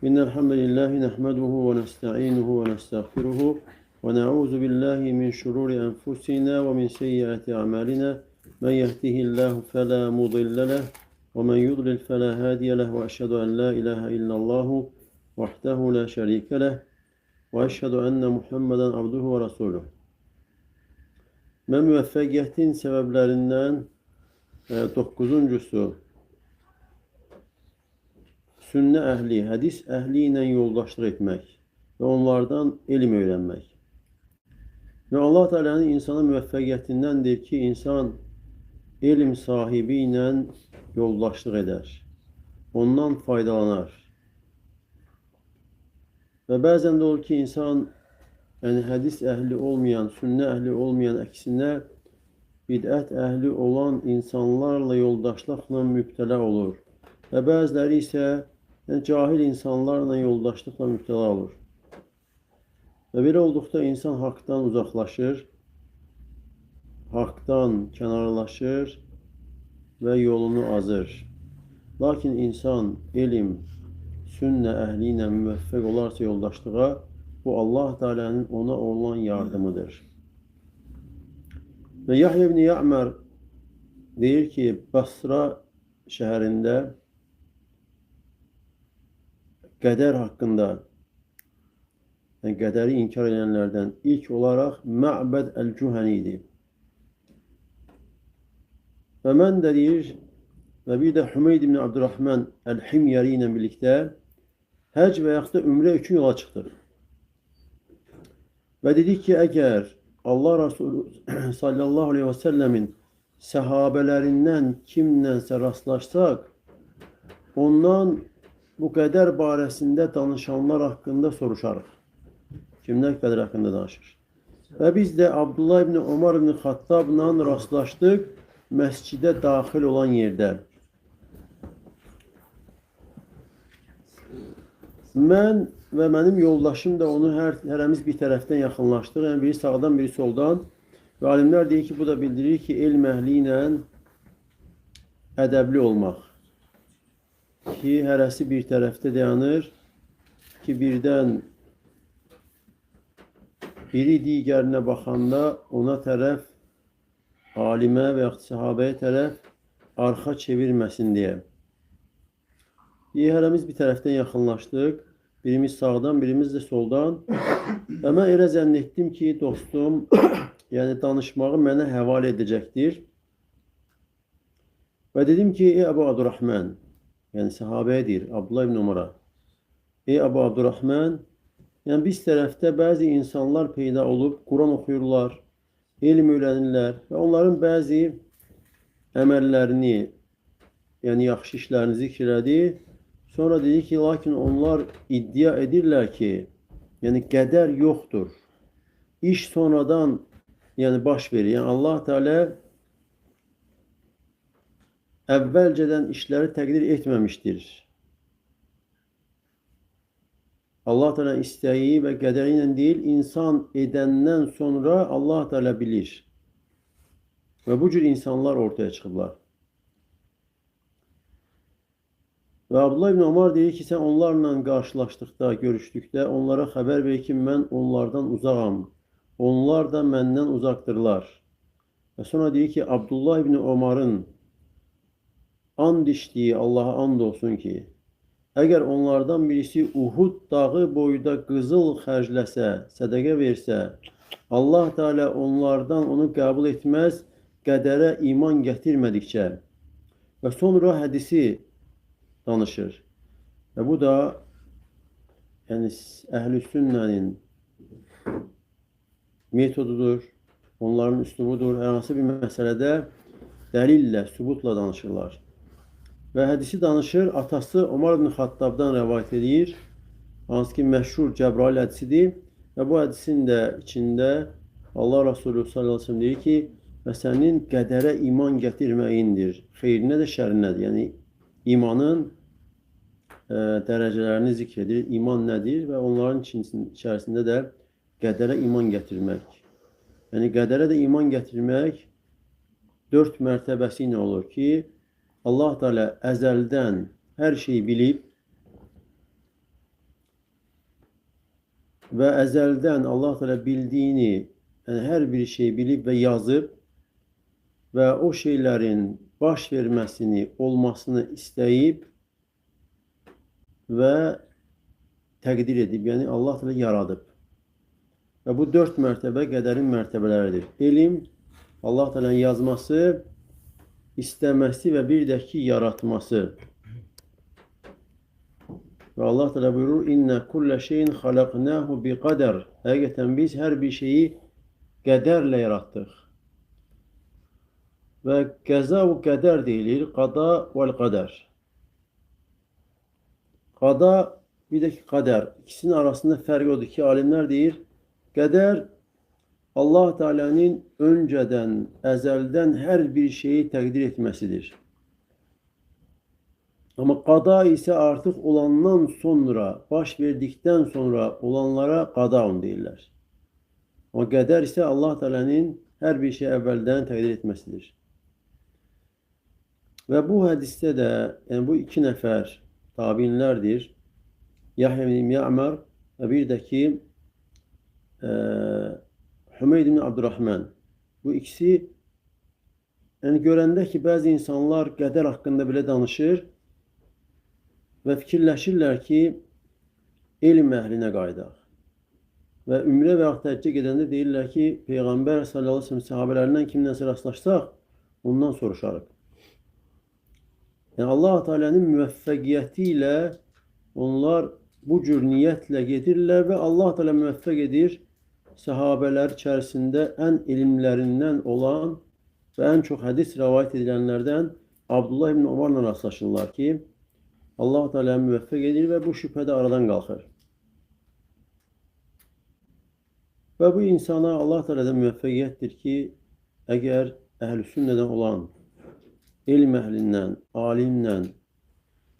إن الحمد لله نحمده ونستعينه ونستغفره ونعوذ بالله من شرور أنفسنا ومن سيئات أعمالنا من يهده الله فلا مضل له ومن يضلل فلا هادي له وأشهد أن لا إله إلا الله وحده لا شريك له وأشهد أن محمدا عبده ورسوله. Müvəffəqiyyətin səbəblərindən 9-cusu sünnə əhli, hədis əhli ilə yoldaşlıq etmək və onlardan elm öyrənmək. Və Allah Teala'nın insana müvəffəqiyyətindəndir ki, insan elm sahibi ilə yoldaşlıq edər, ondan faydalanar. Və bəzən də olur ki, insan hədis əhli olmayan, sünnə əhli olmayan, əksinə bidət əhli olan insanlarla yoldaşlıqla mübtəla olur. Və bəziləri isə cahil insanlarla yoldaşlıqla mübtəla olur. Və belə olduqda insan haqdan uzaqlaşır, haqdan kənarlaşır və yolunu azır. Lakin insan elm, sünnə əhli ilə müvəffəq olarsa yoldaşlığa, bu Allah Teala'nın ona olan yardımıdır. Və Yahya ibn Ya'mar deyir ki, Basra şəhərində qədər haqqında, qədəri inkar edənlərdən ilk olaraq Ma'bəd el-Cühəni idi. Və mən də deyir, və bir də Hümeyd ibn Abdurrahman el-Himyari ilə birlikdə həc və yaxud da ümrə üçün yola çıxdıq. Və dedik ki, əgər Allah Resulü sallallahu aleyhi və səlləmin səhabələrindən kimlənsə rastlaşsaq, ondan bu qədər barəsində danışanlar haqqında soruşarıq. Kimlər qədər haqqında danışır. Və biz də Abdullah ibn Ömər ibn Xattabla rastlaşdıq məscidə daxil olan yerdə. Mən və mənim yoldaşım da onu hərəmiz bir tərəfdən yaxınlaşdıq. Yəni biri sağdan, biri soldan. Və alimlər deyir ki, bu da bildirir ki, elm əhli ilə ədəbli olmaq. Ki, hərəsi bir tərəfdə dayanır. Ki, birdən biri digərinə baxanda ona tərəf, alimə və yaxud səhabəyə tərəf arxa çevirməsin deyə. Hərəmiz bir tərəfdən yaxınlaşdıq. Birimiz sağdan, birimiz də soldan. Və mən elə zənn etdim ki, dostum, yəni danışmağı mənə həvalə edəcəkdir. Və dedim ki, ey Əbu Abdurrahman, yəni səhabəyə deyir, Abdullah ibn Ömərə, ey Əbu Abdurrahman, yəni biz tərəfdə bəzi insanlar peyda olub, Quran oxuyurlar, elm öyrənirlər və onların bəzi əməllərini, yəni yaxşı işlərini zikr elədi. Sonra dedi ki, lakin onlar iddia edirlər ki, yəni qədər yoxdur. İş sonradan baş verir. Yəni Allah Teala əvvəlcədən işləri təqdir etməmişdir. Allah Teala istəyi və qədəri ilə deyil, insan edəndən sonra Allah Teala bilir. Və bu cür insanlar ortaya çıxıblar. Və Abdullah ibn Ömər deyir ki, sən onlarla qarşılaşdıqda, görüşdükdə onlara xəbər ver ki, mən onlardan uzağam. Onlar da məndən uzaqdırlar. Və sonra deyir ki, Abdullah ibn Ömər'in and içdiyi Allah'a and olsun ki, əgər onlardan birisi Uhud dağı boyda qızıl xərcləsə, sədəqə versə, Allah Teala onlardan onu qəbul etməz, qədərə iman gətirmədikcə. Və sonra hədisi danışır. Və bu da əhl-i sünnənin metodudur, onların üslubudur. Hər hansı bir məsələdə dəlillə, sübutla danışırlar. Və hədisi danışır, atası Ömər ibn Xattabdan rəvayət edir. Hansı ki, məşhur Cəbrail hədisidir. Və bu hədisin də içində Allah Resulü sallallahu aleyhi ve sellem deyir ki, və sənin qədərə iman gətirməyindir. Xeyrinə də şərinə də. Yəni, imanın dərəcələrini zikr edir. İman nədir? Və onların içərisində də qədərə iman gətirmək. Yəni, qədərə də iman gətirmək 4 mərtəbəsi ilə olur ki, Allah Teala əzəldən hər şeyi bilib, ve ezelden Allah Teala bildiğini, yani her bir şeyi bilip ve yazıp ve o şeylerin baş vermesini, olmasını isteyip ve təqdir edib, yəni Allah Teala yaradıb. Və bu dörd mərtəbə qədərin mərtəbələridir. Elm, Allah Teala'nın yazması, istəməsi və bir də ki, yaratması. Və Allah Teala buyurur, İnnə kullə şeyin xalaqnahu bi qədər. Həqiqətən biz hər bir şeyi qədərlə yaratdıq. Və qəza və qədər deyilir, qada vəl qədər. Qada, bir də ki, qədər. İkisinin arasında fərq odur ki, alimlər deyir, qədər Allah Teala'nın öncədən, əzəldən hər bir şeyi təqdir etməsidir. Ama qada ise artık olandan sonra, baş verdikten sonra olanlara qadaun deyirlər. Ama qədər ise Allah Teala'nın her bir şey evvelden təqdir etmesidir. Ve bu hadiste de, yani bu iki nefer tabiinlerdir. Yahya bin Ya'mar ve bir de ki Hümeyd bin Abdurrahman. Bu ikisi, yani görəndə ki, bazı insanlar qədər hakkında bile danışır ve fikirləşirlər ki, elm əhlinə qaydaq. Və ümrə və yaxud həccə gedəndə deyirlər ki, Peyğəmbər sallallahu əleyhi və səlləm sahabələrindən kimlənsə rastlaşsaq, ondan soruşarıq. Yəni Allah Teala'nın müvəffəqiyyəti ilə onlar bu cür niyyətlə gedirlər və Allah Teala müvəffəq edir sahabələr içərisində ən elmlərindən olan və ən çox hədis rivayet edilənlərdən Abdullah ibn Umarla rastlaşırlar ki, Allah Teala müvəffəq edir və bu şübhə də aradan qalxır. Və bu insana Allah Teala'dan müvəffəqiyyətdir ki, əgər əhl-i sünnədən olan elm əhlindən, alimlə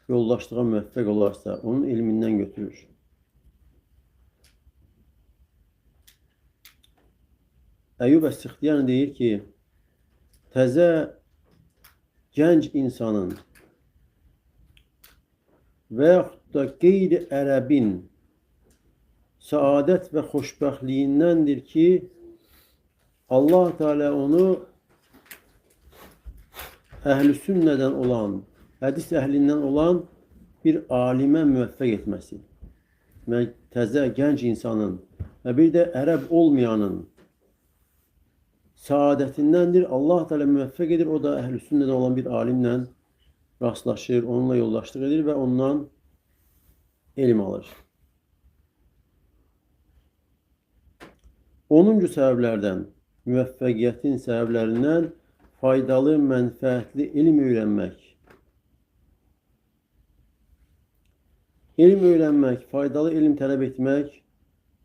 yoldaşlığa müvəffəq olarsa, onun elmindən götürür. Əyyub Əs-Sixtiyani deyir ki, təzə gənc insanın və yaxud da qeyri-ərəbin saadət və xoşbəxtliyindəndir ki, Allah Teala onu əhl-i sünnədən olan, hədis əhlindən olan bir alimə müvəffəq etməsi. Və təzə gənc insanın və bir də ərəb olmayanın saadətindəndir. Allah Teala müvəffəq edir, o da əhl-i sünnədən olan bir alimlə rastlaşır, onunla yoldaşlıq edir və ondan elm alır. 10-cu səbəblərdən, müvəffəqiyyətin səbəblərindən faydalı, mənfəətli elm öyrənmək. Elm öyrənmək, faydalı elm tələb etmək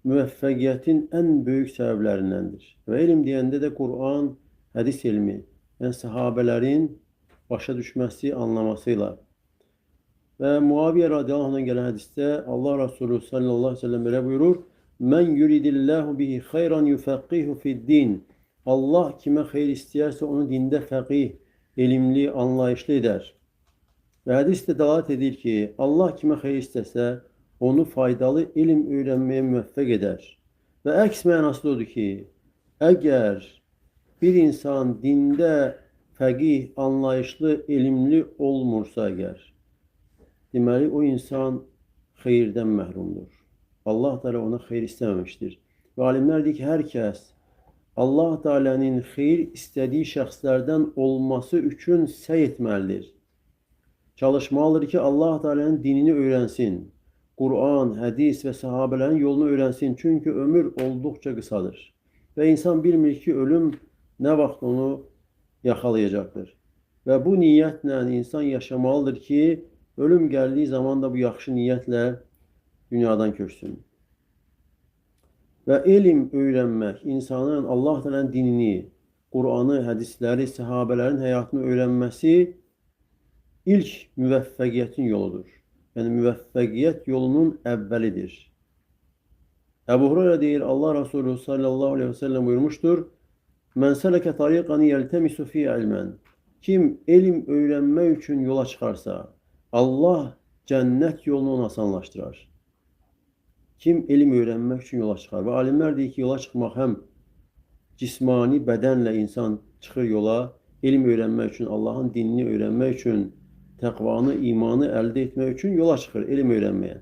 müvəffəqiyyətin ən böyük səbəblərindəndir. Və elm deyəndə də Qur'an, hədis elmi, yəni sahabələrin başa düşməsi, anlamasıyla. Və Muaviyə radiyallahu anh'dan gələn hədisdə Allah Resulü sallallahu aleyhi ve sellem belə buyurur, Mən yuridillahu bihi xeyran yufəqqihu fid-din. Allah kimə xeyr istəyərsə onu dində fəqih, elmli, anlayışlı edər. Və hədis də dəlalət edir ki, Allah kimə xeyr istəsə onu faydalı elm öyrənməyə müvəffəq edər. Və əks mənası odur ki, əgər bir insan dində fəqih, anlayışlı, elmli olmursa əgər, deməli o insan xeyirdən məhrumdur. Allah Teala ona xeyir istəməmişdir. Və alimlər deyir ki, hər kəs Allah Teala'nın xeyir istədiyi şəxslərdən olması üçün səy etməlidir. Çalışmalıdır ki, Allah Teala'nın dinini öyrənsin. Qur'an, hədis və sahabələrin yolunu öyrənsin. Çünki ömür olduqca qısadır. Və insan bilmir ki, ölüm nə vaxt onu yaxalayacaqdır. Və bu niyyətlə insan yaşamalıdır ki, ölüm gəldiyi zaman da bu yaxşı niyyətlə dünyadan köçsün. Və elm öyrənmək, insanın Allah Teala'nın dinini, Qur'anı, hədisləri, sahabələrin həyatını öyrənməsi ilk müvəffəqiyyətin yoludur. Yəni müvəffəqiyyət yolunun əvvəlidir. Əbu Hurayra deyir, Allah Resulü sallallahu aleyhi ve sellem buyurmuştur, Mən sələkə tariqan yəltəmisu fi ilmən. Kim elm öyrənmək üçün yola çıxarsa, Allah cənnət yolunu ona asanlaşdırar. Kim elm öyrənmək üçün yola çıxar. Və alimlər deyir ki, yola çıxmaq həm cismani bədənlə insan çıxır yola, elm öyrənmək üçün, Allahın dinini öyrənmək üçün, təqvanı, imanı əldə etmək üçün yola çıxır, elm öyrənməyə.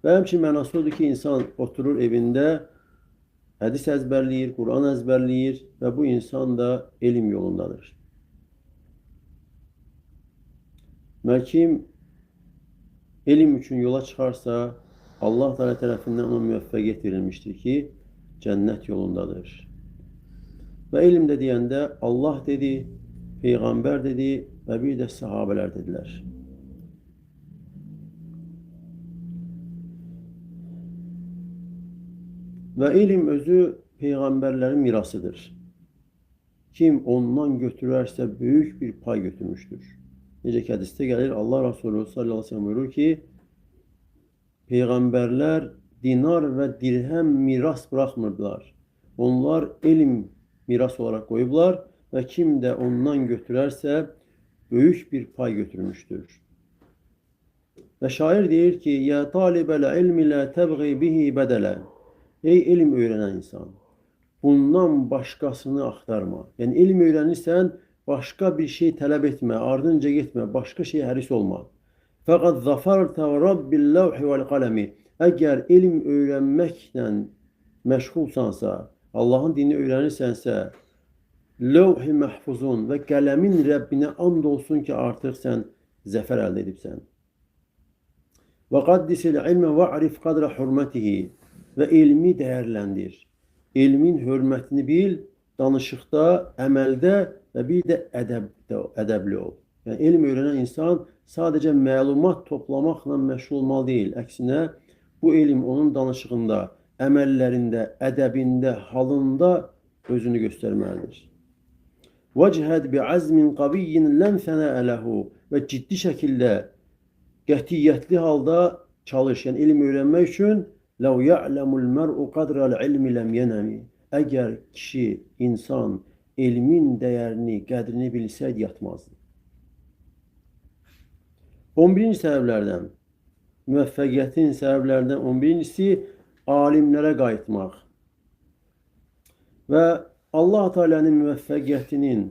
Və həmçinin mənası odur ki, insan oturur evində, hədis əzbərləyir, Quran əzbərləyir və bu insan da elm yolundadır. Və kim elm üçün yola çıxarsa, Allah Teala tərəfindən ona müvəffəqiyyət verilmişdir ki, cənnət yolundadır. Və elmdə deyəndə Allah dedi, Peyğəmbər dedi və bir də sahabələr dedilər. Və elm özü Peyğəmbərlərin mirasıdır. Kim ondan götürərsə böyük bir pay götürmüşdür. Necə ki, hədisdə gəlir, Allah Resulü sallallahu aleyhi ve sellem buyurur ki, Peyğəmbərlər dinar və dirhəm miras buraxmırdılar. Onlar elm miras olaraq qoyublar və kim də ondan götürərsə böyük bir pay götürmüşdür. Və şair deyir ki, ya talibəl ilmi la təbği bihi bədələ. Ey elm öyrənən insan, bundan başqasını axtarma. Yəni, elm öyrənirsən, başqa bir şey tələb etmə, ardınca getmə, başqa şey həris olma. Fəqad zafartə rabbil ləvhi vəl qələmi. Əgər elm öyrənməklə məşğulsansa, Allahın dinini öyrənirsənsə, ləvhi məhfuzun və qələmin Rəbbinə and olsun ki, artıq sən zəfər əldə edibsən. Və qaddisil ilmə və arif qadra hürmətihi. Və elmi dəyərləndir. Elmin hörmətini bil, danışıqda, əməldə və bir də ədəbli ol. Yəni, elm öyrənən insan sadəcə məlumat toplamaqla məşğul olmalı deyil. Əksinə, bu elm onun danışığında, əməllərində, ədəbində, halında özünü göstərməlidir. وَجْهَدْ بِعَزْمٍ قَوِيٍّ لَمْ ثَنَاءَ لَهُ. Və ciddi şəkildə, qətiyyətli halda çalış. Yəni, elm öyrənmək üçün لَوْ يَعْلَمُ الْمَرْءُ قَدْرَ الْعِلْمِ لَمْ يَنَمِ. Əgər kişi, insan elmin dəyərini, qədrini bilsəydi, yatmazdı. 11-ci səbəblərdən, müvəffəqiyyətin səbəblərdən 11-cisi alimlərə qayıtmaq. Və Allah Teala'nın müvəffəqiyyətinin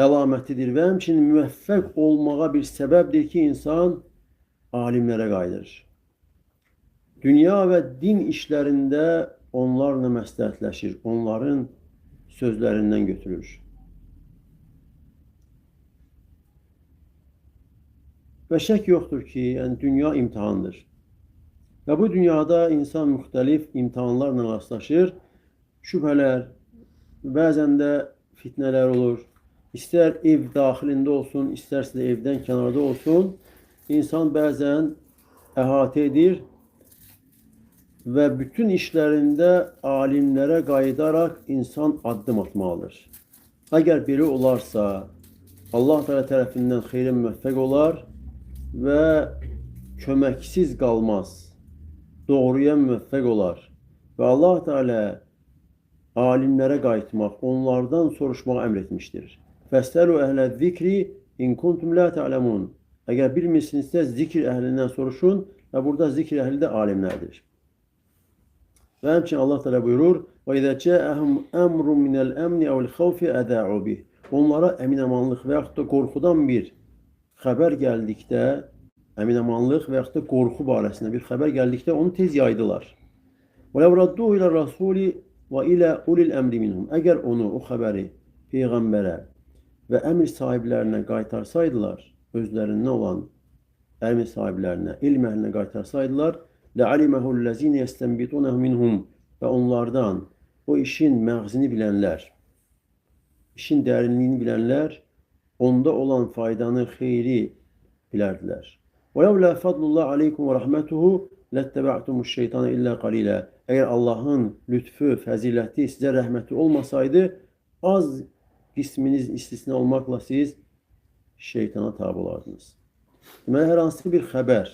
əlamətidir və həmçinin müvəffəq olmağa bir səbəbdir ki, insan alimlərə qayıdır. Dünya və din işlərində onlarla məsləhətləşir, onların sözlərindən götürür. Və şək yoxdur ki, yəni, dünya imtihandır. Və bu dünyada insan müxtəlif imtihanlarla rastlaşır. Şübhələr, bəzən də fitnələr olur. İstər ev daxilində olsun, istərsə də evdən kənarda olsun, insan bəzən əhatə edir və bütün işlərində alimlərə qayıdaraq insan addım atmalıdır. Əgər belə olarsa, Allah Teala tərəfindən xeyrə müvəffəq olar və köməksiz qalmaz, doğruya müvəffəq olar. Və Allah Teala alimlərə qayıtmaq, onlardan soruşmağı əmr etmişdir. Fəstəlu əhlə zikri in kuntum la ta'lemun. Əgər bilmirsinizsə zikr əhlindən soruşun və burada zikr əhli də alimlərdir. Və həmçinin Allah Teala buyurur: "Və izə cə'əhum əmrun minəl əmni əv'l xawfi ədə'u bih." Onlara əmin-amanlıq və yaxud da qorxudan bir xəbər gəldikdə, əmin-amanlıq və yaxud da qorxu barəsində bir xəbər gəldikdə onu tez yaydılar. "Və ləv radduhu ilə rasuli və ilə ulil əmri minhum." Əgər onu, o xəbəri Peyğəmbərə və əmr sahiblərinə qaytarsaydılar, özlərindən olan əmr sahiblərinə, ilm əhlinə qaytarsaydılar, لَعَلِمَهُ الَّذِينَ يَسْتَنْبِطُونَهُ مِنْهُمْ. Və onlardan o işin məğzini bilənlər, işin dərinliyini bilənlər, onda olan faydanı, xeyri bilərdilər. وَيَوْلَا فَضْلُ اللّٰهِ عَلَيْكُمْ وَرَحْمَتُهُ لَتَّبَعْتُمُ الشَّيْطَانَ إِلَّا قَلِيلًا. Əgər Allahın lütfü, fəziləti, sizə rəhməti olmasaydı, az qisminiz istisna olmaqla siz şeytana tabi olardınız. Deməli, hər hansı bir xəbər,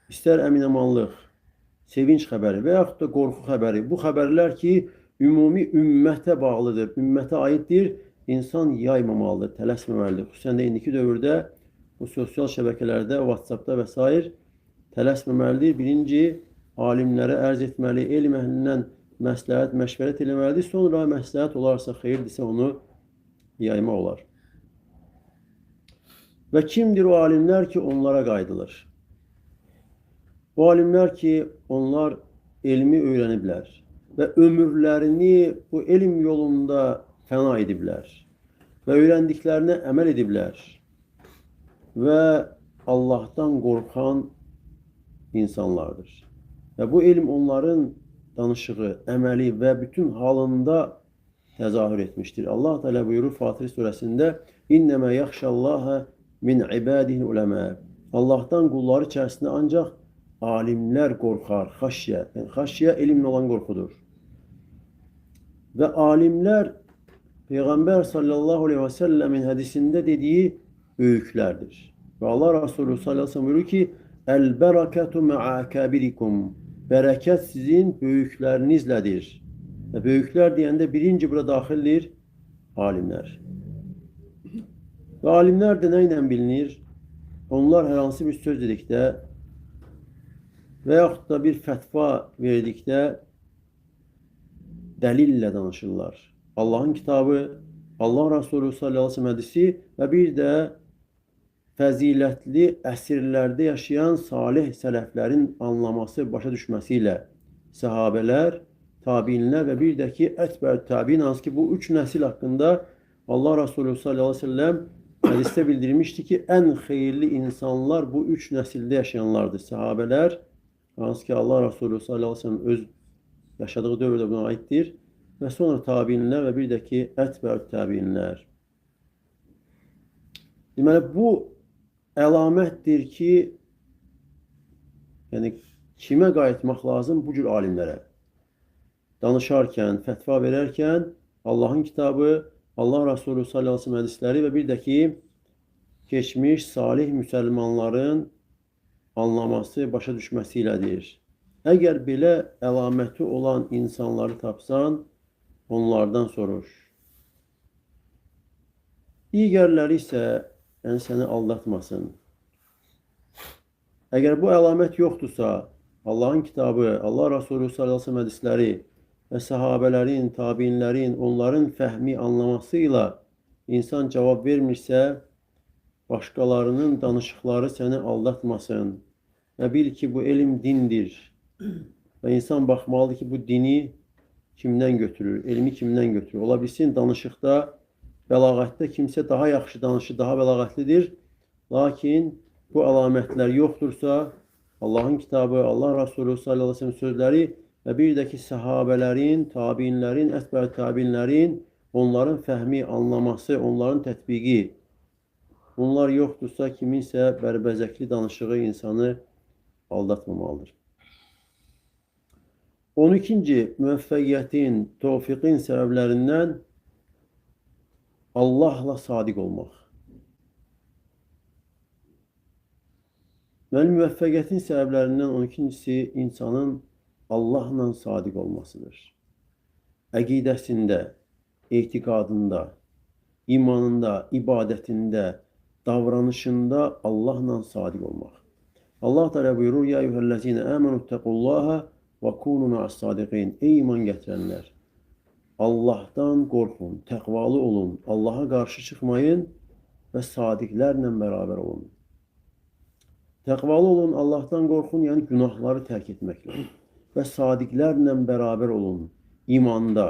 İstər əmin-amanlıq, sevinç xəbəri və yaxud da qorxu xəbəri, bu xəbərlər ki, ümumi ümmətə bağlıdır, ümmətə aiddir, insan yaymamalıdır, tələsməməlidir. Xüsusən də indiki dövrdə bu sosial şəbəkələrdə, WhatsAppda və s. tələsməməlidir. Birinci, alimlərə ərz etməli, elm əhlindən məsləhət, məşvərət eləməlidir. Sonra məsləhət olarsa, xeyirdirsə onu yaymaq olar. Və kimdir o alimlər ki, onlara qayıdılır? O alimlər ki, onlar elmi öyrəniblər və ömürlərini bu elm yolunda fəna ediblər və öyrəndiklərinə əməl ediblər və Allahdan qorxan insanlardır. Və bu elm onların danışığı, əməli və bütün halında təzahür etmişdir. Allah Teala buyurur Fatır surəsində: "İnnəmə yaxşallaha min ibadihi uləmə." Allahdan qulları içərisində ancaq alimlər qorxar, xaşyə. Yəni xaşyə elmlə olan qorxudur. Və alimlər Peyğəmbər sallallahu aleyhi və səlləmin hədisində dediyi böyüklərdir. Və Allah Resulü sallallahu aleyhi və səlləm buyurur ki: "Əl-bərakətu mə'əkəbirikum." Bərəkət sizin böyüklərinizlədir. Və böyüklər deyəndə birinci bura daxildir alimlər. Və alimlər də nə ilə bilinir? Onlar hər hansı bir söz dedikdə və yaxud da bir fətva verdikdə dəlillə danışırlar. Allahın kitabı, Allah Resulü sallallahu aleyhi ve sellem hədisi və bir də fəzilətli əsrlərdə yaşayan salih sələflərin anlaması, başa düşməsi ilə səhabələr, tabiinlər və bir də ki, ətbə-ü tabiin, hansı ki, bu üç nəsil haqqında Allah Resulü sallallahu aleyhi ve sellem hədisdə bildirmişdi ki, ən xeyirli insanlar bu üç nəsildə yaşayanlardır. Səhabələr, hansı ki, Allah Resulü sallallahu aleyhi ve sellem öz yaşadığı dövrdə buna aiddir və sonra tabiinlər və bir də ki, ətbə-ü tabiinlər. Deməli, bu əlamətdir ki, yəni kimə qayıtmaq lazım? Bu cür alimlərə. Danışarkən, fətva verərkən Allahın kitabı, Allah Resulü sallallahu aleyhi ve sellem hədisləri və bir də ki, keçmiş salih müsəlmanların anlaması, başa düşməsi ilədir. Əgər belə əlaməti olan insanları tapsan, onlardan soruş. Digərləri isə səni aldatmasın. Əgər bu əlamət yoxdursa, Allahın kitabı, Allah Resulü sallallahu aleyhi ve sellem hədisləri və səhabələrin, tabiinlərin, onların fəhmi, anlaması ilə insan cavab vermirsə, başqalarının danışıqları səni aldatmasın. Və bil ki, bu elm dindir. Və insan baxmalıdır ki, bu dini kimdən götürür, elmi kimdən götürür. Ola bilsin, danışıqda, bəlağətdə kimsə daha yaxşı danışır, daha bəlağətlidir. Lakin bu əlamətlər yoxdursa, Allahın kitabı, Allah Resulü sallallahu aleyhi ve sellem sözləri və bir də ki, səhabələrin, tabiinlərin, ətbə-ü tabiinlərin, onların fəhmi, anlaması, onların tətbiqi, bunlar yoxdursa, kiminsə bərbəzəkli danışığı insanı aldatmamalıdır. 12-ci müvəffəqiyyətin, tövfiqin səbəblərindən Allahla sadiq olmaq. Mənim müvəffəqiyyətin səbəblərindən 12-cisi insanın Allahla sadiq olmasıdır. Əqidəsində, etiqadında, imanında, ibadətində, davranışında Allahla sadiq olmaq. Allah Teala buyurur: "Ya eyyuhellezine amenu tequllaha və kunu ma'as-sadiqin." Ey iman gətirənlər, Allahdan qorxun, təqvalı olun, Allaha qarşı çıxmayın və sadiqlərlə bərabər olun. Təqvalı olun, Allahdan qorxun, yəni günahları tərk etməklə və sadiqlərlə bərabər olun, imanda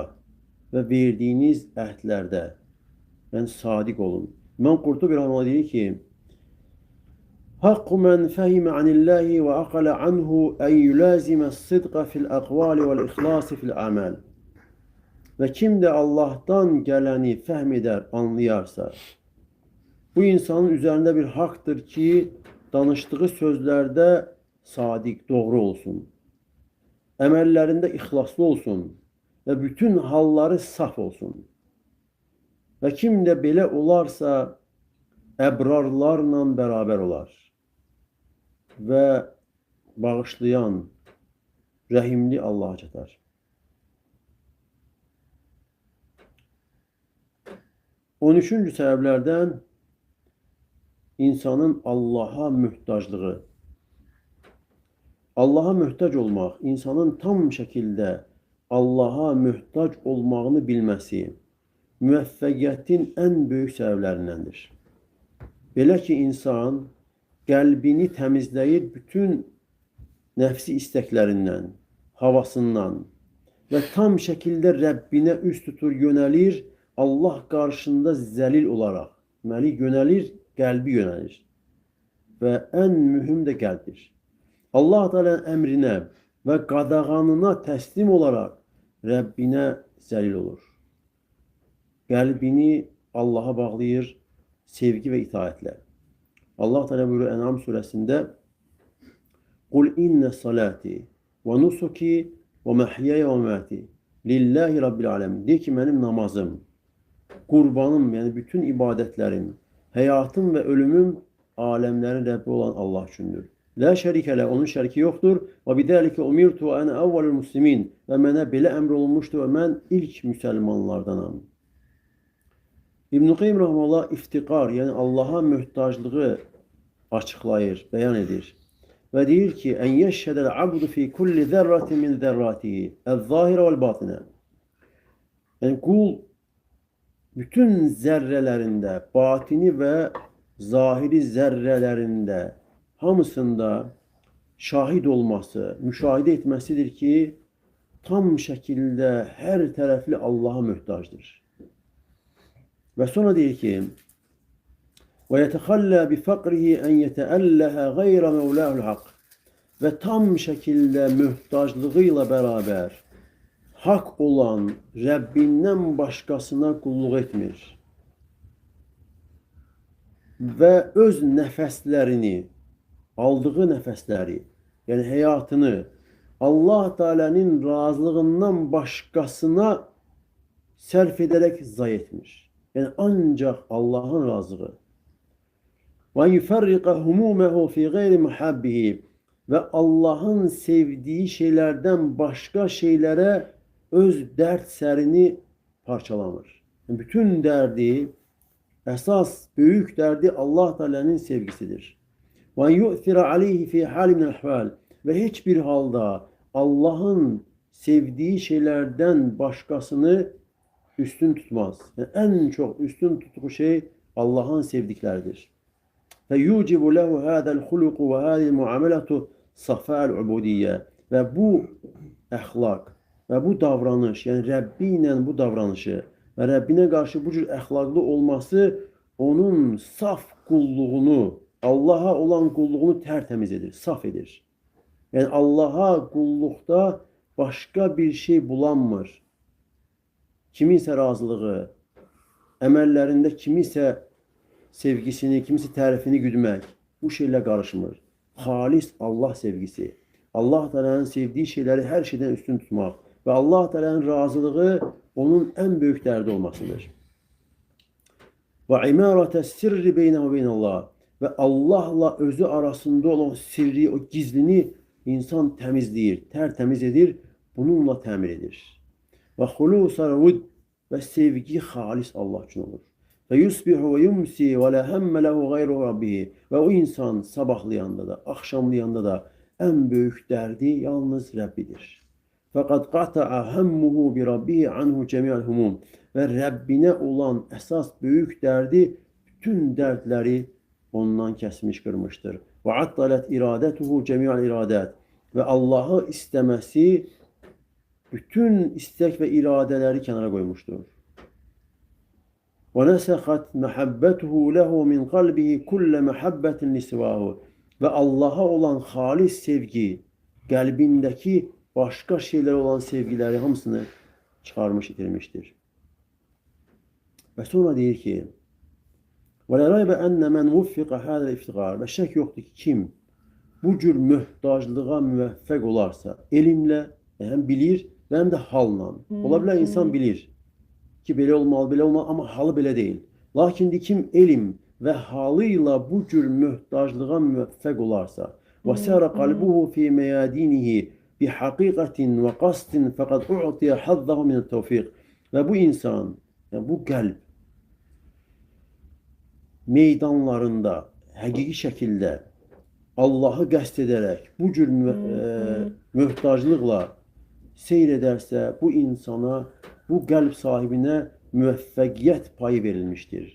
və verdiyiniz əhdlərdə, yəni sadiq olun. İmam Qurtubi rəhməhullah deyir ki, Haqqu mən fəhimə anilləhi və aqalə anhu ən yulazimə sidqa fil əqvali vəl ixlasi fil əməl. Və kim də Allahdan gələni fəhm edər, anlayarsa, bu insanın üzərində bir haqdır ki, danışdığı sözlərdə sadiq, doğru olsun. Əməllərində ixlaslı olsun və bütün halları saf olsun. Və kim də belə olarsa, əbrarlarla bərabər olar və bağışlayan, rəhimli Allaha çatar. 13-cü səbəblərdən insanın Allaha möhtaclığı. Allah'a möhtac olmaq, insanın tam şəkildə Allah'a möhtac olmağını bilməsi müvəffəqiyyətin ən böyük səbəblərindəndir. Belə ki, insan qəlbini təmizləyir bütün nəfsi istəklərindən, havasından və tam şəkildə Rəbbinə üst tutur, yönəlir, Allah qarşısında zəlil olaraq, deməli, yönəlir, qəlbi yönəlir və ən mühüm də qəlbdir. Allah Teala'nın əmrinə və qadağanına təslim olaraq Rəbbinə zəlil olur. Qəlbini Allah'a bağlayır sevgi və itaətlə. Allah Teala buyurur En'am surəsində: "Qul inne salati və nusuki və mahyaya və mamati lillahi rabbil alamin." De ki, mənim namazım, qurbanım, yəni bütün ibadətlərim, həyatım və ölümüm aləmlərin Rəbbi olan Allah üçündür. La şərikə lə, onun şəriki yoxdur. Və bidəlikə umirtu və ənə əvvəlül muslimin, və mənə belə əmr olunmuşdur və mən ilk müsəlmanlardanam. İbn-i Qayyim Rahmanullah iftiqar, yəni Allah'a möhtaclığı açıqlayır, bəyan edir. Və deyir ki, ən yeşhədəl abdu fi kulli zərratin min zərratihi, əz-zahirə vəl-batinə. Yəni qul bütün zərrələrində, batini və zahiri zərrələrində hamısında şahid olması, müşahidə etməsidir ki, tam şəkildə hər tərəfli Allah'a möhtacdır. Və sonra deyir ki, və yətəxəllə bifəqrihi ən yətəəlləhə qeyrə məvləhül haqq, və tam şəkildə möhtaclığı ilə bərabər haqq olan Rəbbindən başqasına qulluq etmir və öz nəfəslərini, aldığı nəfəsləri, yəni həyatını Allah Teala'nın razılığından başqasına sərf edərək zay etmir. Yəni ancaq Allah'ın razılığı. Və yufarriqa humumehu fi gayri muhabbihi, və Allah'ın sevdiyi şeylərdən başqa şeylərə öz dərd sərini parçalamır. Yəni, bütün dərdi, əsas böyük dərdi Allah Teala'nın sevgisidir. Və yu'thira aleyhi fi hal min al-ahval, və heç bir halda Allah'ın sevdiyi şeylərdən başqasını üstün tutmaz. Yəni, ən çox üstün tutduğu şey Allah'ın sevdikləridir. Və yucibu lehu hādəl xuluqu və hādəl muameletu safa'l ubudiyyə, və bu əxlaq və bu davranış, yəni Rəbbi ilə bu davranışı və Rəbbinə qarşı bu cür əxlaqlı olması onun saf qulluğunu, Allah'a olan qulluğunu tərtəmiz edir, saf edir. Yəni Allah'a qulluqda başqa bir şey bulanmır. Kiminsə razılığı, əməllərində kimisə sevgisini, kimisi tərifini güdmək, bu şeylə qarışmır. Xalis Allah sevgisi, Allah Teala'nın sevdiyi şeyləri hər şeydən üstün tutmaq və Allah Teala'nın razılığı onun ən böyük dərdi olmasıdır. Və imarətəs sirri beynə və beynəllah, və Allah'la özü arasında olan sirri, o gizlini insan təmizləyir, tərtəmiz edir, bununla təmir edir. Və xulusar vud, və sevgi xalis Allah üçün olur. Və yusbihu və yumsi və la həmmə ləhu qeyru rabbihi, və o insan sabahlayanda da, axşamlayanda da ən böyük dərdi yalnız Rəbbidir. Fəqad qata'a həmmuhu bi rabbihi anhu cəmi'al humum, və Rəbbinə olan əsas böyük dərdi, bütün dərdləri ondan kəsmiş, qırmışdır. Və addalət iradətuhu cəmi'al iradət, və Allah'ı istəməsi bütün istek ve iradeleri kenara koymuştur. وَنَسَخَتْ مَحَبَّتُهُ لَهُ مِنْ قَلْبِهِ كُلَّ مَحَبَّةٍ لِسِوَاهُ. Ve Allah'a olan halis sevgi, kalbindeki başka şeyler olan sevgileri hamısını çıkarmış, itirmiştir. Ve sonra deyir ki, وَلَا رَيْبَ أَنَّ مَنْ وُفِّقَ هَذَا الْاِفْتِقَارِ. Ve şek yoktur ki kim bu cür mühtaclığa müvəffəq olarsa, elimle hem bilir ve hem de halla. Olabilir insan bilir ki belə olmalı, belə olmalı, ama halı belə değil. Lakin kim elim ve halıyla bu cür mühtaclığa müvəffəq olarsa, وَسَارَ قَلْبُهُ فِي مَيَادِينِهِ بِحَقِيقَةٍ وَقَصْدٍ فَقَدْ اُعْطِيَ حَظَّهُ مِنَ التَّوْفِيقِ. Ve bu insan, yani bu kalp meydanlarında, həqiqi şəkildə Allahı qəsd edərək bu cür möhtaclıqla seyr edərsə, bu insana, bu qəlb sahibinə müvəffəqiyyət payı verilmişdir.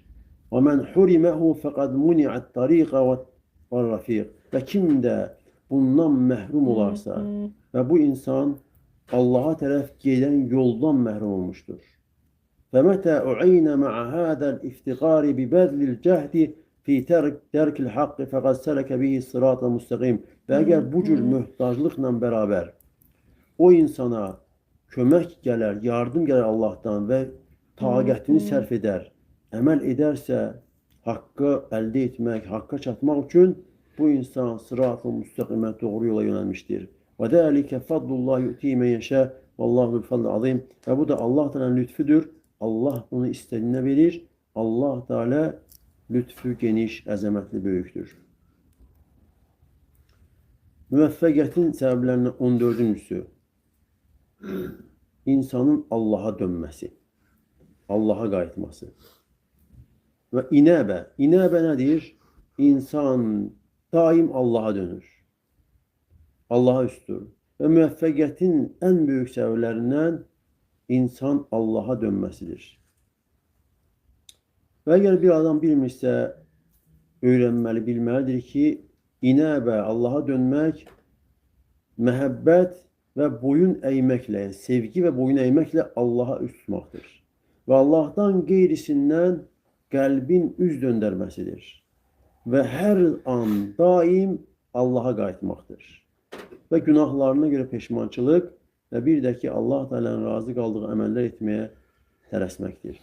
Və mən huriməhu fəqad muni'at tariqa və rafiq. Və kim də bundan məhrum olarsa və bu insan Allaha tərəf gedən yoldan məhrum olmuşdur. Və mətə u'inə mə'ə hədəl iftiqari bi bədlil cəhdi fi tərkil haqqı fəqad sələkə bihi sıratı müstəqim. Və əgər bu cür möhtaclıqla bərabər o insana kömək gələr, yardım gələr Allahdan və taqətini sərf edər, əməl edərsə, haqqı əldə etmək, haqqa çatmaq üçün bu insan sırat-ı müstəqimə doğru yola yönəlmişdir. Və dəlikə fadlullah yu'ti men yeşə vallahu bil fadl azim. Və bu da Allah Teala'nın lütfüdür. Allah onu istədiyinə verir. Allah Teala lütfü geniş, əzəmətli, böyükdür. Müvəffəqiyyətin səbəblərindən 14-cüsü insanın Allaha dönməsi, Allaha qayıtması. Və inəbə nədir? İnsan daim Allaha dönür. Allaha üstür. Və müvəffəqiyyətin ən böyük səbəblərindən insan Allaha dönməsidir. Və əgər bir adam bilmirsə, öyrənməli, bilməlidir ki, inəbə, Allaha dönmək, məhəbbət və boyun əyməklə, yəni sevgi və boyun əyməklə Allaha üst tutmaqdır. Və Allahdan qeyrisindən qəlbin üz döndərməsidir. Və hər an, daim Allaha qayıtmaqdır. Və günahlarına görə peşmançılıq və bir də ki, Allah Teala'nın razı qaldığı əməllər etməyə tələsməkdir.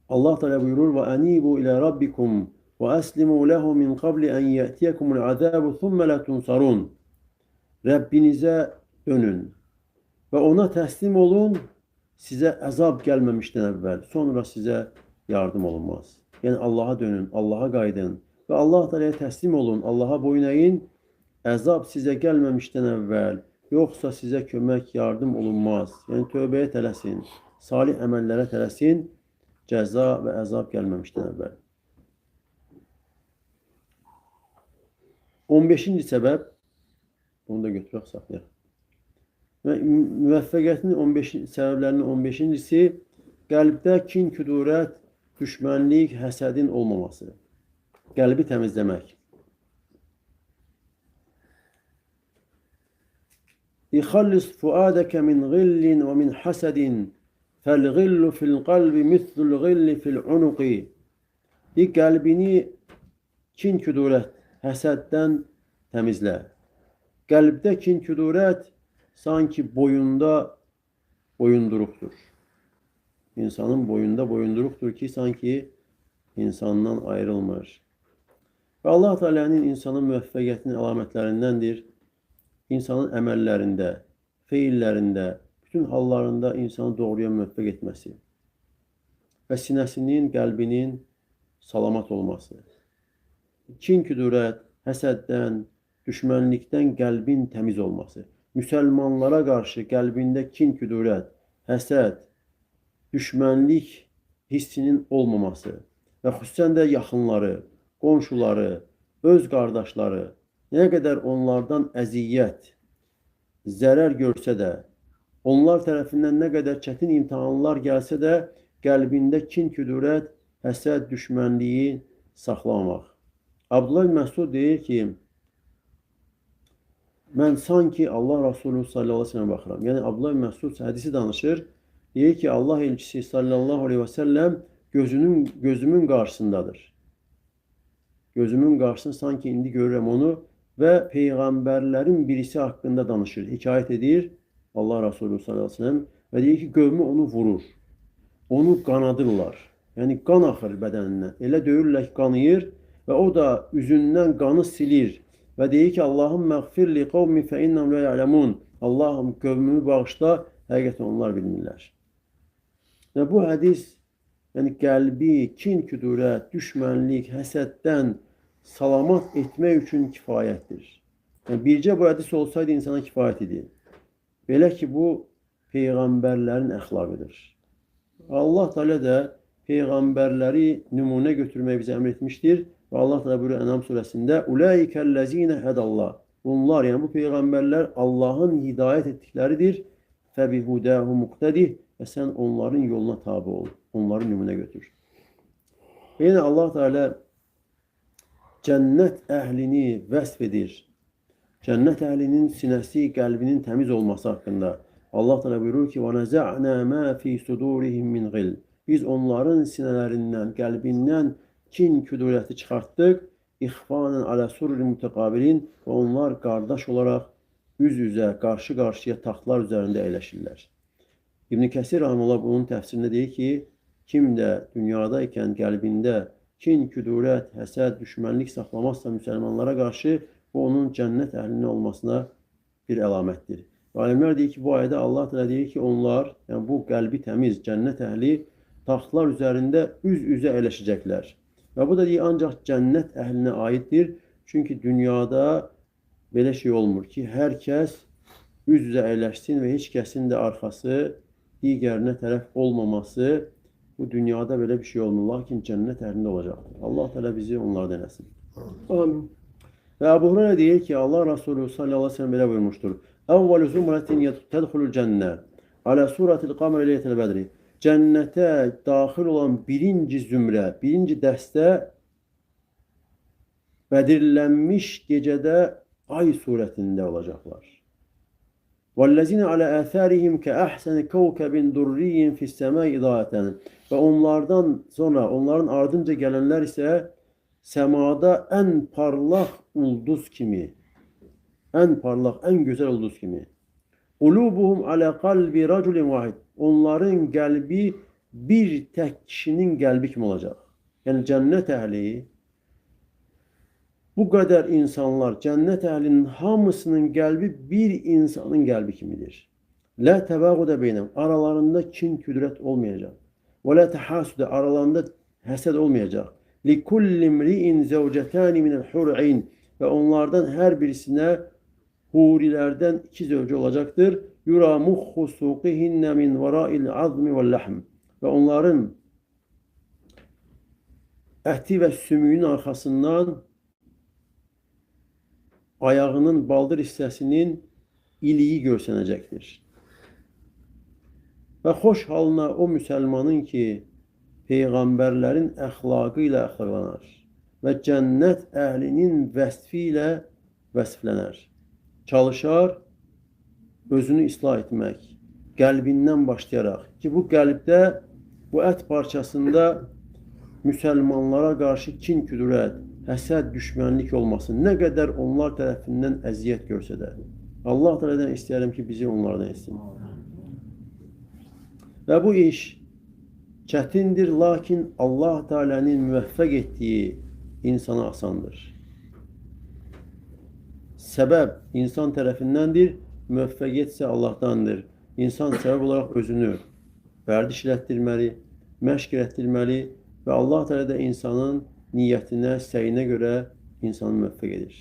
Allah Teala buyurur: "Və anibu ilə rabbikum və əslimu lehu min qabli an ya'tiyakumul azabu thumma la tunsarun." Rəbbinizə dönün və ona təslim olun, sizə əzab gəlməmişdən əvvəl, sonra sizə yardım olunmaz. Yəni Allaha dönün, Allaha qayıdın və Allah Teala'ya təslim olun, Allaha boyun əyin. Əzab sizə gəlməmişdən əvvəl, yoxsa sizə kömək, yardım olunmaz. Yəni tövbəyə tələsin, salih əməllərə tələsin, cəza və əzab gəlməmişdən əvvəl. 15-ci səbəb, onu da götürək, saxlayaq. Müvəffəqiyyətin səbəblərinin 15-cisi qəlbdə kin, küdurət, düşmənlik, həsədin olmaması. Qəlbi təmizləmək. İxallis fuadəkə min ğillin və min həsədin fəl-ğillu fil-qalbi mithlul-ğilli fil-unuqi. Qəlbini kin, küdurət, həsəddən təmizlə. Qəlbdə kin, küdurət sanki boyunda boyunduruqdur. İnsanın boyunda boyunduruqdur ki, sanki insandan ayrılmır. Və Allah Teala'nın insanın müvəffəqiyyətinin əlamətlərindəndir. İnsanın əməllərində, feillərində, bütün hallarında insanı doğruya müvəffəq etməsi və sinəsinin, qəlbinin salamat olması. Kin, küdurət, həsəddən, düşmənlikdən qəlbin təmiz olması. Müsəlmanlara qarşı qəlbində kin, küdurət, həsəd, düşmənlik hissinin olmaması və xüsusən də yaxınları, qonşuları, öz qardaşları, nə qədər onlardan əziyyət, zərər görsə də, onlar tərəfindən nə qədər çətin imtahanlar gəlsə də, qəlbində kin, küdurət, həsəd, düşmənliyi saxlamaq. Abdullah ibn Məsud deyir ki, mən sanki Allah Resulü sallallahu aleyhi ve sellem baxıram. Yəni Abdullah ibn Məsud hədisi danışır. Deyir ki, Allah elçisi sallallahu aleyhi ve sellem gözümün qarşısındadır. Gözümün qarşısında sanki indi görürəm onu və peyğəmbərlərin birisi haqqında danışır, hekayət edir Allah Resulü sallallahu aleyhi ve sellem və deyir ki, qövmü onu vurur, onu qanadırlar. Yəni qan axır bədənindən, elə döyürlər ki, qanıyır və o da üzündən qanı silir və deyir ki, Allahım məğfir li qavmi fə innəm lə ya'ləmun. Allahım qövmümü bağışla, həqiqətən onlar bilmirlər. Və bu hədis, yəni qəlbi, kin, küdurət, düşmənlik, həsəddən salamat etmək üçün kifayətdir. Yəni bircə bu hədis olsaydı insana kifayət idi. Belə ki, bu peyğəmbərlərin əxlaqıdır. Allah Teala da peyğəmbərləri nümunə götürməyi bizə əmr etmişdir. Və Allah Teala buyuruyor Enam surəsində: "Ulaikellezine hedallah." Bunlar, yəni bu peyğəmbərlər Allahın hidayət etdikləridir. Fəbihudahu muqtedih. Və sən onların yoluna tabe ol. Onları nümunə götür. Və yenə Allah Teala cənnət əhlini vəsf edir. Cənnət əhlinin sinəsi, qəlbinin təmiz olması haqqında. Allah Teala buyurur ki: "Və mə fi sudurihim min ğil." Biz onların sinələrindən, qəlbindən kin küdurəti çıxartdıq. İxfanən alə surri mütəqabilin və onlar qardaş olaraq üz-üzə, qarşı-qarşıya taxtlar üzərində əyləşirlər. İbn Kəsir rahimehullah bunun təfsirində deyir ki, kim də dünyada ikən qəlbində kin, küdurət, həsəd, düşmənlik saxlamazsa müsəlmanlara qarşı, bu onun cənnət əhlinin olmasına bir əlamətdir. Və alimlər deyir ki, bu ayədə Allah təala deyir ki, onlar, yəni bu qəlbi təmiz cənnət əhli taxtlar üzərində üz-üzə əyləşəcəklər. Və bu da deyir, ancaq cənnət əhlinə aiddir. Çünki dünyada belə şey olmur ki, hər kəs üz-üzə əyləşsin və heç kəsin də arxası digərinə tərəf olmaması, bu dünyada belə bir şey olmur. Lakin cənnət əhlində olacaqdır. Allah təala bizi onlardan eləsin. Amin. Və Əbu Hüreyrə deyir ki, Allah Resulü sallallahu əleyhi və səlləm belə buyurmuşdur: "Əvvəlu zumratin tədxulul cənnə alə suratil qamər leylətil bədri." Cənnətə daxil olan birinci zümrə, birinci dəstə bədirlənmiş gecədə ay surətində olacaqlar. وَالَّذِينَ عَلَى آثَارِهِمْ كَأَحْسَنِ كَوْكَبٍ دُرِّيٍّ فِي السَّمَاءِ إِضَاءَةً. Və onlardan sonra, onların ardınca gələnlər isə səmada ən parlaq ulduz kimi, ən parlaq, ən gözəl ulduz kimi. قُلُوبُهُمْ عَلَى قَلْبِ رَجُلٍ وَاحِدٍ. Onların qəlbi bir tək kişinin qəlbi kimi olacaq. Yəni cənnət əhli, bu qədər insanlar, cənnət əhlinin hamısının qəlbi bir insanın qəlbi kimidir. Lə təvəğudə beynəm, aralarında kin, küdrət olmayacaq. Və lə təhəsüdə, aralarında həsəd olmayacaq. Likullimri'in zəvcətəni minəl hur'in. Və onlardan hər birisinə hurilərdən iki zövcə olacaqdır. Yura muxhu suqihinnə min varail azmi və ləhm. Və onların əti və sümüyün arxasından ayağının baldır hissəsinin iliyi görsənəcəkdir. Və xoş halına o müsəlmanın ki, peyğəmbərlərin əxlaqı ilə əxlaqlanar və cənnət əhlinin vəsfi ilə vəsflənər. Çalışar, özünü islah etmək, qəlbindən başlayaraq ki, bu qəlbdə, bu ət parçasında müsəlmanlara qarşı kin, küdurət, həsəd, düşmənlik olmasın. Nə qədər onlar tərəfindən əziyyət görsə də. Allah Teala'dan istəyərəm ki, bizi onlardan etsin. Və bu iş çətindir, lakin Allah Teala'nın müvəffəq etdiyi insana asandır. Səbəb insan tərəfindəndir, müvəffəqiyyət isə Allahdandır. İnsan səbəb olaraq özünü vərdiş elətdirməli, məşq elətdirməli və Allah Teala da insanın niyyətinə, səyinə görə insanı müvəffəq edir.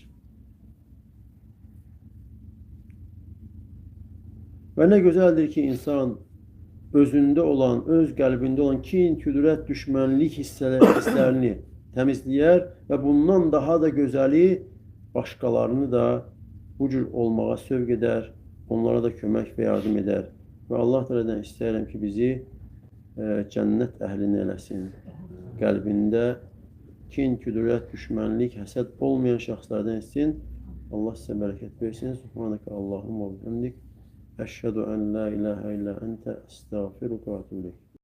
Və nə gözəldir ki, insan özündə olan, öz qəlbində olan kin, küdrət, düşmənlik hisslərini təmizləyər və bundan daha da gözəli başqalarını da bu cür olmağa sövq edər, onlara da kömək və yardım edər. Və Allah Teala'dan istəyirəm ki, bizi cənnət əhlini eləsin. Qəlbində kin, küdurət, düşmənlik, həsəd olmayan şəxslərdən etsin. Allah sizə bərəkət versin. Subhanəkə Allahumma və bihamdik. Əşhədu ən la ilahə illə əntə əstəğfiruka və etûbü ileyk.